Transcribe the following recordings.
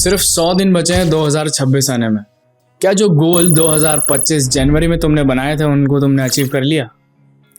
सिर्फ 100 दिन बचे हैं 2026 आने में। क्या जो गोल 2025 जनवरी में तुमने बनाए थे उनको तुमने अचीव कर लिया?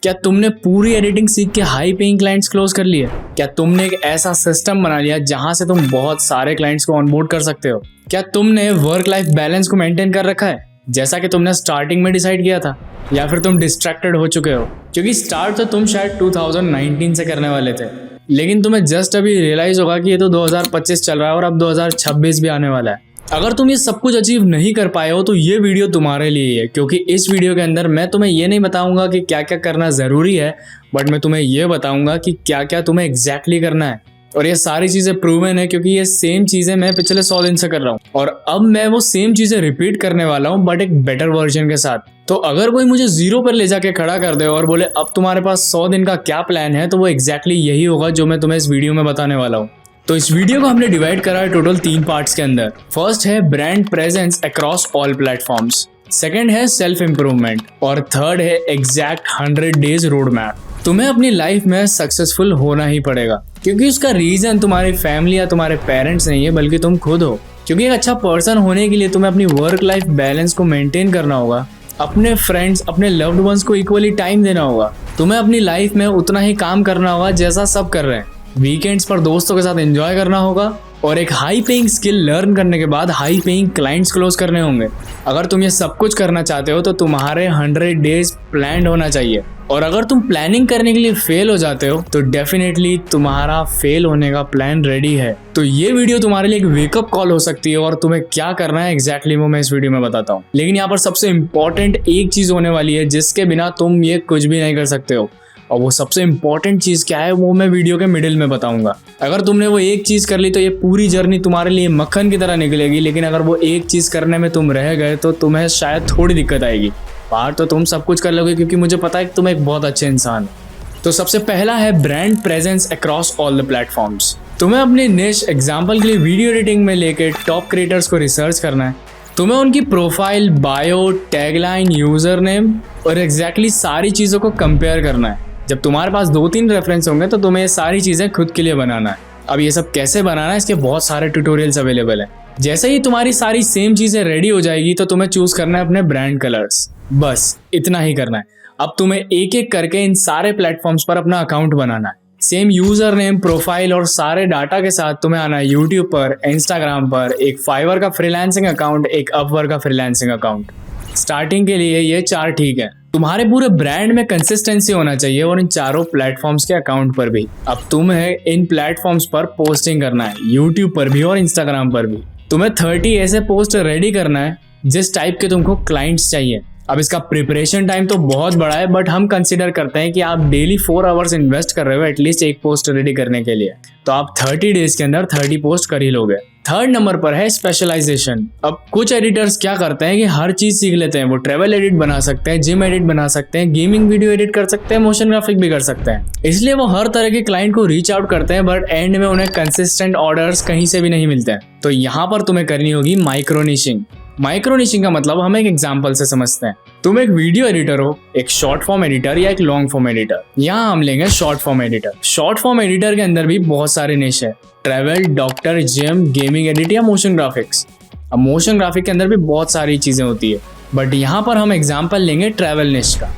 क्या तुमने पूरी एडिटिंग सीख के हाई पेइंग क्लाइंट्स क्लोज कर लिए? क्या तुमने एक ऐसा सिस्टम बना लिया जहां से तुम बहुत सारे क्लाइंट्स को ऑनबोर्ड कर सकते हो? क्या तुमने वर्क लाइफ बैलेंस को मेंटेन कर रखा है जैसा कि तुमने स्टार्टिंग में डिसाइड किया था? या फिर तुम डिस्ट्रैक्टेड हो चुके हो? क्योंकि स्टार्ट तो तुम शायद 2019 से करने वाले थे, लेकिन तुम्हें जस्ट अभी रियलाइज होगा कि ये तो 2025 चल रहा है और अब 2026 भी आने वाला है। अगर तुम ये सब कुछ अचीव नहीं कर पाए हो तो ये वीडियो तुम्हारे लिए है, क्योंकि इस वीडियो के अंदर मैं तुम्हें ये नहीं बताऊंगा कि क्या क्या करना ज़रूरी है, बट मैं तुम्हें ये बताऊंगा कि क्या क्या तुम्हें एग्जैक्टली करना है। और ये सारी चीज़ें प्रूवन है क्योंकि ये सेम चीज़ें मैं पिछले 100 दिन से कर रहा हूँ और अब मैं वो सेम चीज़ें रिपीट करने वाला हूँ, बट एक बेटर वर्जन के साथ। तो अगर कोई मुझे 0 पर ले जाके खड़ा कर दे और बोले अब तुम्हारे पास 100 दिन का क्या प्लान है, तो वो एग्जैक्टली यही होगा जो मैं तुम्हें इस वीडियो में बताने वाला हूँ। तो इस वीडियो को हमने डिवाइड करा है टोटल 3 पार्ट्स के अंदर। फर्स्ट है brand presence across all platforms, second है सेल्फ इंप्रूवमेंट और थर्ड है एग्जैक्ट 100 डेज रोड मैप। तुम्हें अपनी लाइफ में सक्सेसफुल होना ही पड़ेगा, क्योंकि उसका रीजन तुम्हारी फैमिली या तुम्हारे पेरेंट्स नहीं है बल्कि तुम खुद हो। क्योंकि एक अच्छा पर्सन होने के लिए तुम्हें अपनी वर्क लाइफ बैलेंस को मेंटेन करना होगा, अपने फ्रेंड्स अपने लव्ड वंस को इक्वली टाइम देना होगा, तुम्हें अपनी लाइफ में उतना ही काम करना होगा जैसा सब कर रहे हैं, वीकेंड्स पर दोस्तों के साथ एंजॉय करना होगा और एक हाई पेइंग स्किल लर्न करने के बाद हाई पेइंग क्लाइंट्स क्लोज करने होंगे। अगर तुम ये सब कुछ करना चाहते हो तो तुम्हारे 100 डेज प्लान्ड होना चाहिए, और अगर तुम प्लानिंग करने के लिए फेल हो जाते हो तो डेफिनेटली तुम्हारा फेल होने का प्लान रेडी है। तो ये वीडियो तुम्हारे लिए एक वेकअप कॉल हो सकती है और तुम्हें क्या करना है एग्जैक्टली वो मैं इस वीडियो में बताता हूँ। लेकिन यहाँ पर सबसे इंपॉर्टेंट एक चीज होने वाली है जिसके बिना तुम ये कुछ भी नहीं कर सकते हो, और वो सबसे इंपॉर्टेंट चीज़ क्या है वो मैं वीडियो के मिडिल में बताऊंगा। अगर तुमने वो एक चीज़ कर ली तो ये पूरी जर्नी तुम्हारे लिए मक्खन की तरह निकलेगी, लेकिन अगर वो एक चीज़ करने में तुम रह गए तो तुम्हें शायद थोड़ी दिक्कत आएगी। बाहर तो तुम सब कुछ कर लोगे क्योंकि मुझे पता है कि तुम एक बहुत अच्छे इंसान हो। तो सबसे पहला है brand presence across all the platforms. तुम्हें अपने निश एग्जाम्पल के लिए वीडियो एडिटिंग में लेके टॉप क्रिएटर्स को रिसर्च करना है। तुम्हें उनकी profile, bio, tagline, user name और एग्जैक्टली सारी चीज़ों को कंपेयर करना है। जब तुम्हारे पास 2-3 रेफरेंस होंगे तो तुम्हें ये सारी चीज़ें खुद के लिए बनाना है। अब ये सब कैसे बनाना है इसके बहुत सारे ट्यूटोरियल्स अवेलेबल हैं। जैसे ही तुम्हारी सारी सेम चीज़ें रेडी हो जाएगी तो तुम्हें चूज़ करना है अपने ब्रांड कलर्स, बस इतना ही करना है। अब तुम्हें एक एक करके इन सारे प्लेटफॉर्म्स पर अपना अकाउंट बनाना है, सेम यूजर नेम, प्रोफाइल और सारे डाटा के साथ तुम्हें आना है यूट्यूब पर, इंस्टाग्राम पर, एक फाइवर का फ्रीलांसिंग अकाउंट, एक अपवर्क का फ्रीलांसिंग अकाउंट। स्टार्टिंग के लिए ये 4 ठीक है। तुम्हारे पूरे ब्रांड में कंसिस्टेंसी होना चाहिए और इन चारों प्लेटफॉर्म्स के अकाउंट पर भी। अब तुम्हें इन प्लेटफॉर्म्स पर पोस्टिंग करना है, यूट्यूब पर भी और इंस्टाग्राम पर भी। तुम्हें 30 ऐसे पोस्ट रेडी करना है जिस टाइप के तुमको क्लाइंट्स चाहिए। अब इसका प्रिपरेशन टाइम तो बहुत बड़ा है, बट हम कंसिडर करते हैं कि आप डेली 4 आवर्स इन्वेस्ट कर रहे हो एटलीस्ट एक पोस्ट रेडी करने के लिए, तो आप 30 डेज के अंदर 30 पोस्ट कर ही लोगे। थर्ड नंबर पर है स्पेशलाइजेशन। अब कुछ एडिटर्स क्या करते हैं कि हर चीज सीख लेते हैं। वो ट्रेवल एडिट बना सकते हैं, जिम एडिट बना सकते हैं, गेमिंग वीडियो एडिट कर सकते हैं, मोशन ग्राफिक भी कर सकते हैं। इसलिए वो हर तरह के क्लाइंट को रीच आउट करते हैं, बट एंड में उन्हें कंसिस्टेंट ऑर्डर्स कहीं से भी नहीं मिलते हैं। तो यहाँ पर तुम्हें करनी होगी माइक्रो निशिंग। माइक्रो निशिंग का मतलब हम एक एग्जांपल से समझते हैं। तुम एक वीडियो एडिटर हो, एक शॉर्ट फॉर्म एडिटर या एक लॉन्ग फॉर्म एडिटर। यहाँ हम लेंगे short form editor. Short form editor के अंदर भी बहुत सारे निश है, travel, doctor, gym, gaming edit या मोशन ग्राफिक्स। अब मोशन ग्राफिक के अंदर भी बहुत सारी चीजें होती है, बट यहाँ पर हम एग्जांपल लेंगे ट्रैवल निश का।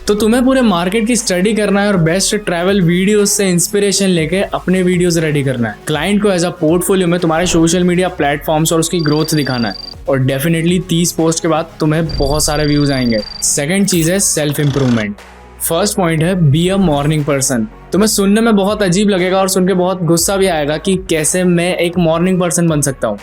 तो तुम्हें पूरे मार्केट की स्टडी करना है और बेस्ट ट्रैवल वीडियोस से इंस्पिरेशन लेके अपने वीडियोस रेडी करना है। क्लाइंट को एज अ पोर्टफोलियो में तुम्हारे सोशल मीडिया प्लेटफॉर्म्स और उसकी ग्रोथ दिखाना है, और डेफिनेटली 30 पोस्ट के बाद तुम्हें बहुत सारे व्यूज आएंगे। सेकंड चीज़ है सेल्फ इंप्रूवमेंट। फर्स्ट पॉइंट है बी अ मॉर्निंग पर्सन। तुम्हें सुनने में बहुत अजीब लगेगा और सुन के बहुत गुस्सा भी आएगा कि कैसे मैं एक मॉर्निंग पर्सन बन सकता हूँ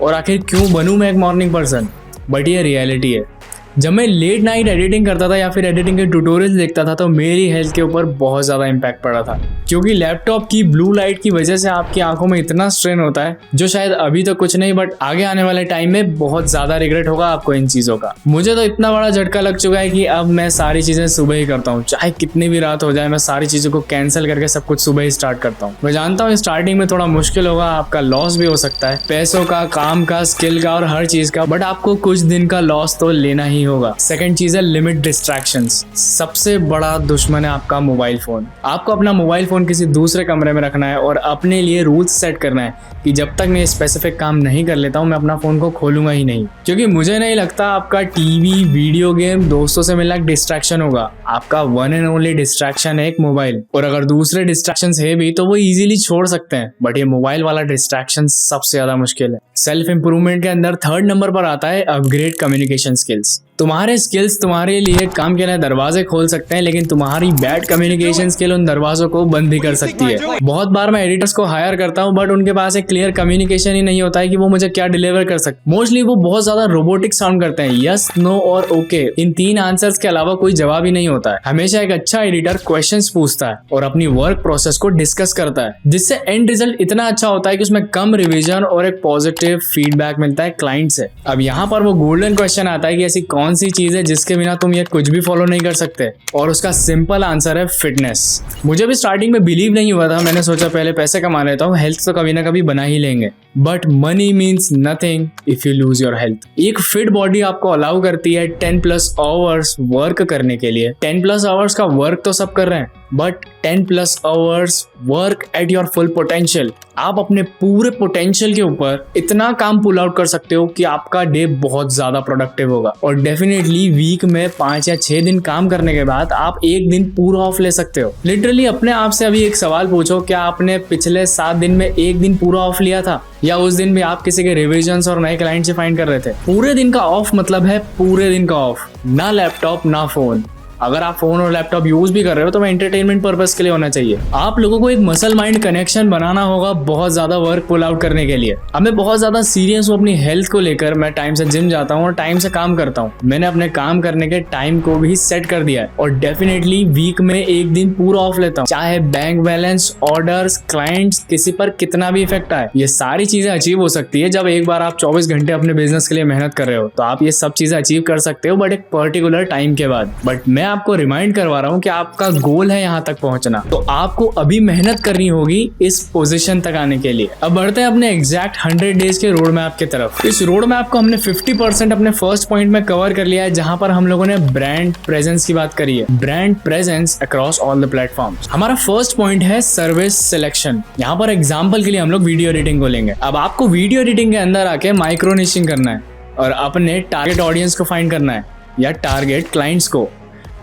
और आखिर क्यों बनूँ मैं एक मॉर्निंग पर्सन, बट ये रियलिटी है। जब मैं लेट नाइट एडिटिंग करता था या फिर एडिटिंग के ट्यूटोरियल्स देखता था तो मेरी हेल्थ के ऊपर बहुत ज़्यादा इम्पैक्ट पड़ा था, क्योंकि लैपटॉप की ब्लू लाइट की वजह से आपकी आंखों में इतना स्ट्रेन होता है जो शायद अभी तो कुछ नहीं, बट आगे आने वाले टाइम में बहुत ज़्यादा रिग्रेट होगा आपको इन चीज़ों का। मुझे तो इतना बड़ा झटका लग चुका है कि अब मैं सारी चीज़ें सुबह ही करता हूँ, चाहे कितनी भी रात हो जाए मैं सारी चीज़ों को कैंसिल करके सब कुछ सुबह ही स्टार्ट करता हूँ। मैं जानता हूँ स्टार्टिंग में थोड़ा मुश्किल होगा, आपका लॉस भी हो सकता है, पैसों का, काम का, स्किल का और हर चीज़ का, बट आपको कुछ दिन का लॉस तो लेना ही नहीं होगा। सेकंड चीज है लिमिट डिस्ट्रैक्शंस। सबसे बड़ा दुश्मन है आपका मोबाइल फोन। आपको अपना मोबाइल फोन किसी दूसरे कमरे में रखना है और अपने लिए रूल्स सेट करना है कि जब तक मैं स्पेसिफिक काम नहीं कर लेता हूँ मैं अपना फोन को खोलूंगा ही नहीं, क्योंकि मुझे नहीं लगता आपका टीवी, वीडियो गेम, दोस्तों से मिलना एक डिस्ट्रैक्शन होगा। आपका वन एंड ओनली डिस्ट्रैक्शन है एक मोबाइल, और अगर दूसरे डिस्ट्रैक्शंस है भी तो वो इजीली छोड़ सकते हैं, बट ये मोबाइल वाला डिस्ट्रैक्शन सबसे ज्यादा मुश्किल है। सेल्फ इंप्रूवमेंट के अंदर थर्ड नंबर पर आता है अपग्रेड कम्युनिकेशन स्किल्स। तुम्हारे स्किल्स तुम्हारे लिए काम के लिए दरवाजे खोल सकते हैं, लेकिन तुम्हारी बैड कम्युनिकेशन स्किल उन दरवाजों को बंद भी कर सकती है। बहुत बार मैं एडिटर्स को हायर करता हूं, बट उनके पास एक क्लियर कम्युनिकेशन ही नहीं होता है कि वो मुझे क्या डिलीवर कर सकते। मोस्टली वो बहुत ज्यादा रोबोटिक साउंड करते हैं, यस, नो और ओके। इन 3 आंसर्स के अलावा कोई जवाब ही नहीं होता है। हमेशा एक अच्छा एडिटर क्वेश्चंस पूछता है और अपनी वर्क प्रोसेस को डिस्कस करता है, जिससे एंड रिजल्ट इतना अच्छा होता है कि उसमें कम रिविजन और एक पॉजिटिव फीडबैक मिलता है क्लाइंट से। अब यहाँ पर वो गोल्डन क्वेश्चन आता है कि ऐसी कौन सी चीज है जिसके बिना तुम ये कुछ भी फॉलो नहीं कर सकते, और उसका सिंपल आंसर है फिटनेस। मुझे भी स्टार्टिंग में बिलीव नहीं हुआ था। मैंने सोचा पहले पैसे कमा लेता हूँ, हेल्थ तो कभी ना कभी बना ही लेंगे, but money means nothing if you lose your health. एक फिट बॉडी आपको अलाउ करती है 10+ आवर्स वर्क करने के लिए। 10+ आवर्स का वर्क तो सब कर रहे हैं, but 10+ hours work at your full potential. आप अपने पूरे पोटेंशियल के ऊपर इतना काम पुल आउट कर सकते हो कि आपका डे बहुत ज्यादा प्रोडक्टिव होगा। और डेफिनेटली वीक में 5 या 6 दिन काम करने के बाद आप एक दिन पूरा ऑफ ले सकते हो। लिटरली अपने आप से अभी एक सवाल पूछो, क्या आपने पिछले 7 दिन में एक दिन पूरा ऑफ लिया था, या उस दिन भी आप किसी के रिविजन्स और नए क्लाइंट से फाइंड कर रहे थे? पूरे दिन का ऑफ मतलब है पूरे दिन का ऑफ, ना लैपटॉप ना फोन। अगर आप फोन और लैपटॉप यूज भी कर रहे हो तो मैं एंटरटेनमेंट पर्पस के लिए होना चाहिए। आप लोगों को एक मसल माइंड कनेक्शन बनाना होगा बहुत ज्यादा वर्क पुल आउट करने के लिए। अब मैं बहुत ज्यादा सीरियस हूँ अपनी हेल्थ को लेकर। मैं टाइम से जिम जाता हूँ और टाइम से काम करता हूँ। मैंने अपने काम करने के टाइम को भी सेट कर दिया है और डेफिनेटली वीक में एक दिन पूरा ऑफ लेता हूँ, चाहे बैंक बैलेंस, ऑर्डर्स, क्लाइंट्स, किसी पर कितना भी इफेक्ट आए। ये सारी चीजें अचीव हो सकती है जब एक बार आप 24 घंटे अपने बिजनेस के लिए मेहनत कर रहे हो। तो आप ये सब चीजें अचीव कर सकते हो, बट एक पर्टिकुलर टाइम के बाद। बट मैं आपको रिमाइंड करवा रहा हूं कि आपका गोल है यहां तक पहुंचना, तो आपको अभी मेहनत करनी होगी इस पोजीशन तक आने के लिए। अब बढ़ते हैं अपने एग्जैक्ट 100 डेज के रोड मैप की तरफ। इस रोड मैप को हमने 50% अपने फर्स्ट पॉइंट में कवर कर लिया है, जहां पर हम लोगों ने ब्रांड प्रेजेंस की बात करी है। Brand presence across all the platforms. हमारा फर्स्ट पॉइंट है सर्विस सिलेक्शन। यहाँ पर एग्जाम्पल के लिए हम लोग वीडियो एडिटिंग को लेंगे। अब आपको वीडियो एडिटिंग के अंदर आके माइक्रो निशिंग करना है और अपने टारगेट ऑडियंस को फाइंड करना है, या टारगेट क्लाइंट्स को।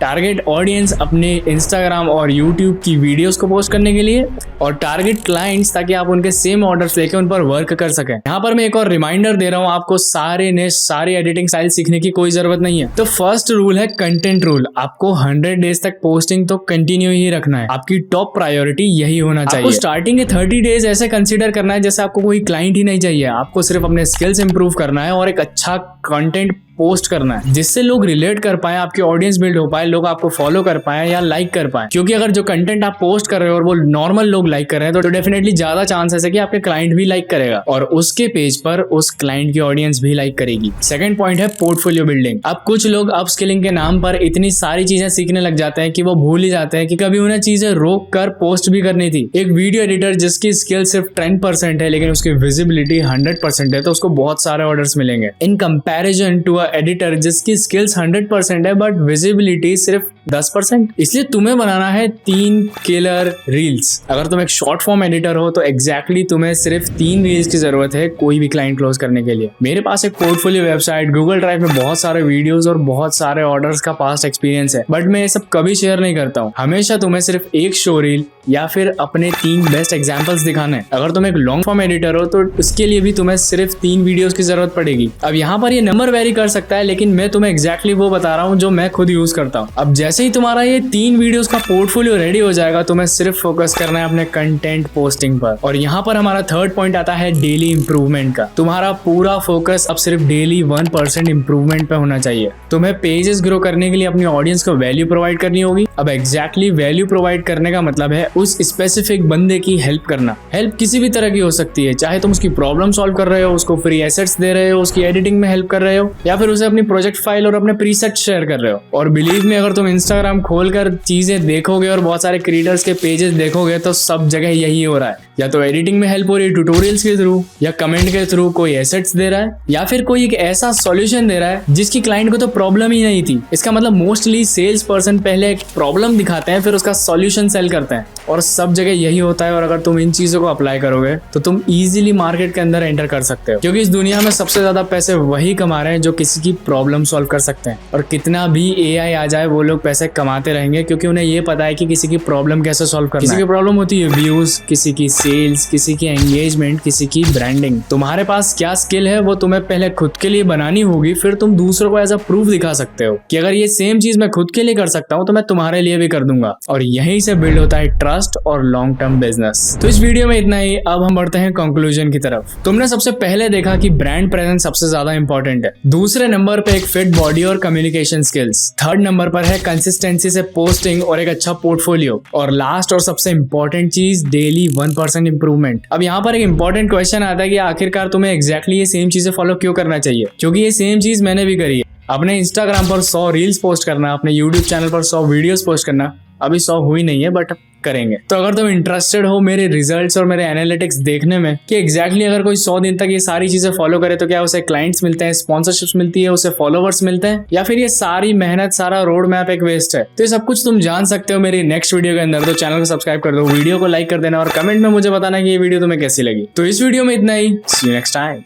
टारगेट ऑडियंस अपने इंस्टाग्राम और यूट्यूब की वीडियोस को पोस्ट करने के लिए, और टारगेट क्लाइंट्स ताकि आप उनके सेम ऑर्डर्स लेके उन पर वर्क कर सकें। यहाँ पर मैं एक और रिमाइंडर दे रहा हूँ, आपको सारे एडिटिंग स्टाइल सीखने की कोई जरूरत नहीं है। तो फर्स्ट रूल है कंटेंट रूल। आपको 100 डेज तक पोस्टिंग तो कंटिन्यू ही रखना है। आपकी टॉप प्रायोरिटी यही होना चाहिए। आपको स्टार्टिंग के 30 डेज ऐसे कंसिडर करना है जैसे आपको कोई क्लाइंट ही नहीं चाहिए। आपको सिर्फ अपने स्किल्स इंप्रूव करना है और एक अच्छा कंटेंट पोस्ट करना है, जिससे लोग रिलेट कर पाए, आपकी ऑडियंस बिल्ड हो पाए, लोग आपको फॉलो कर पाए या लाइक कर पाए। क्योंकि अगर जो कंटेंट आप पोस्ट कर रहे हो और वो नॉर्मल लोग लाइक कर रहे हैं तो डेफिनेटली ज्यादा चांसेस है कि आपके क्लाइंट भी लाइक करेगा और उसके पेज पर उस क्लाइंट की ऑडियंस भी लाइक करेगी। सेकंड पॉइंट है पोर्टफोलियो बिल्डिंग। अब कुछ लोग अपस्किलिंग के नाम पर इतनी सारी चीजें सीखने लग जाते हैं कि वो भूल ही जाते हैं कि कभी उन्हें चीजें रोक कर पोस्ट भी करनी थी। एक वीडियो एडिटर जिसकी स्किल सिर्फ 10% है लेकिन उसकी विजिबिलिटी 100% है, तो उसको बहुत सारे ऑर्डर्स मिलेंगे। In comparison to a editor जिसकी स्किल्स 100% है बट विजिबिलिटी सिर्फ 10%। इसलिए तुम्हें बनाना है 3 किलर रील्स। अगर तुम एक शॉर्ट फॉर्म एडिटर हो तो एग्जैक्टली तुम्हें सिर्फ 3 रील्स की जरूरत है कोई भी क्लाइंट क्लोज करने के लिए। मेरे पास एक पोर्टफोलियो वेबसाइट, गूगल ड्राइव में बहुत सारे वीडियोस और बहुत सारे ऑर्डर्स का पास्ट एक्सपीरियंस है, बट मैं ये सब कभी शेयर नहीं करता हूँ। हमेशा तुम्हें सिर्फ एक शो रील या फिर अपने 3 बेस्ट एग्जांपल्स दिखाना है। अगर तुम एक लॉन्ग फॉर्म एडिटर हो तो उसके लिए भी तुम्हें सिर्फ 3 वीडियोस की जरूरत पड़ेगी। अब यहाँ पर ये नंबर वेरी कर सकता है, लेकिन मैं तुम्हें एग्जैक्टली वो बता रहा हूँ जो मैं खुद यूज करता हूँ। अब जैसे ही तुम्हारा ये 3 वीडियोस का पोर्टफोलियो रेडी हो जाएगा, तुम्हें सिर्फ फोकस करना है अपने कंटेंट पोस्टिंग पर। और यहाँ पर हमारा थर्ड पॉइंट आता है डेली इंप्रूवमेंट का। तुम्हारा पूरा फोकस अब सिर्फ डेली 1% इंप्रूवमेंट पे होना चाहिए। तुम्हें पेजेस ग्रो करने के लिए अपनी ऑडियंस को वैल्यू प्रोवाइड करनी होगी। अब एग्जैक्टली वैल्यू प्रोवाइड करने का मतलब है उस स्पेसिफिक बंदे की हेल्प करना। हेल्प किसी भी तरह की हो सकती है, चाहे तुम उसकी प्रॉब्लम सॉल्व कर रहे हो, उसको फ्री एसेट्स दे रहे हो, उसकी एडिटिंग में हेल्प कर रहे हो, या फिर उसे अपनी प्रोजेक्ट फाइल और अपने प्रीसेट शेयर कर रहे हो। और बिलीव में अगर तुम इंस्टाग्राम खोलकर चीजें देखोगे और बहुत सारे क्रिएटर्स के पेजेस देखोगे तो सब जगह यही हो रहा है। या तो एडिटिंग में हेल्प हो रही है ट्यूटोरियल्स के थ्रू, या कमेंट के थ्रू कोई एसेट्स दे रहा है, या फिर कोई एक ऐसा सॉल्यूशन दे रहा है जिसकी क्लाइंट को तो प्रॉब्लम ही नहीं थी। इसका मतलब मोस्टली सेल्स पर्सन पहले एक प्रॉब्लम दिखाते हैं, फिर उसका सॉल्यूशन सेल करते हैं, और सब जगह यही होता है। और अगर तुम इन चीजों को अप्लाई करोगे तो तुम इजीली मार्केट के अंदर एंटर कर सकते हो, क्योंकि इस दुनिया में सबसे ज्यादा पैसे वही कमा रहे हैं जो किसी की प्रॉब्लम सॉल्व कर सकते हैं। और कितना भी एआई आ जाए वो लोग पैसे कमाते रहेंगे, क्योंकि उन्हें ये पता है कि किसी की प्रॉब्लम कैसे सॉल्व करना है। किसी की प्रॉब्लम होती है व्यूज, किसी की सेल्स, किसी की एंगेजमेंट, किसी की ब्रांडिंग। तुम्हारे पास क्या स्किल है वो तुम्हें पहले खुद के लिए बनानी होगी, फिर तुम दूसरों को एज अ प्रूफ दिखा सकते हो कि अगर ये सेम चीज मैं खुद के लिए कर सकता हूँ तो मैं तुम्हारे लिए भी कर दूंगा। और यहीं से बिल्ड होता है ट्रस्ट और लॉन्ग टर्म बिजनेस। तो इस वीडियो में इतना ही। अब हम बढ़ते हैं कंक्लूजन की तरफ। तुमने सबसे पहले देखा कि ब्रांड प्रेजेंस सबसे ज्यादा इंपॉर्टेंट है। दूसरे नंबर पे एक फिट बॉडी और कम्युनिकेशन स्किल्स। थर्ड नंबर पर है कंसिस्टेंसी से पोस्टिंग और एक अच्छा पोर्टफोलियो। और लास्ट और सबसे इंपॉर्टेंट चीज, डेली 1% इंप्रूवमेंट। अब यहाँ पर एक इंपॉर्टेंट क्वेश्चन आता है कि आखिरकार तुम्हें एग्जैक्टली ये सेम चीजें फॉलो क्यों करना चाहिए, क्योंकि ये सेम चीज मैंने भी करी है। अपने इंस्टाग्राम पर 100 रील्स पोस्ट करना, अपने यूट्यूब चैनल पर 100 वीडियोस पोस्ट करना, अभी 100 हुई नहीं है बट करेंगे। तो अगर तुम इंटरेस्टेड हो मेरे रिजल्ट्स और मेरे एनालिटिक्स देखने में कि एग्जैक्टली अगर कोई 100 दिन तक ये सारी चीजें फॉलो करे तो क्या उसे क्लाइंट्स मिलते हैं, स्पॉन्सरशिप्स मिलती है, उसे फॉलोवर्स मिलते हैं, या फिर ये सारी मेहनत, सारा रोड मैप एक वेस्ट है, तो ये सब कुछ तुम जान सकते हो मेरी नेक्स्ट वीडियो के अंदर। तो चैनल को सब्सक्राइब कर दो, वीडियो को लाइक कर देना और कमेंट में मुझे बताना कि ये वीडियो तुम्हें कैसी लगी। तो इस वीडियो में इतना ही। सी यू नेक्स्ट टाइम।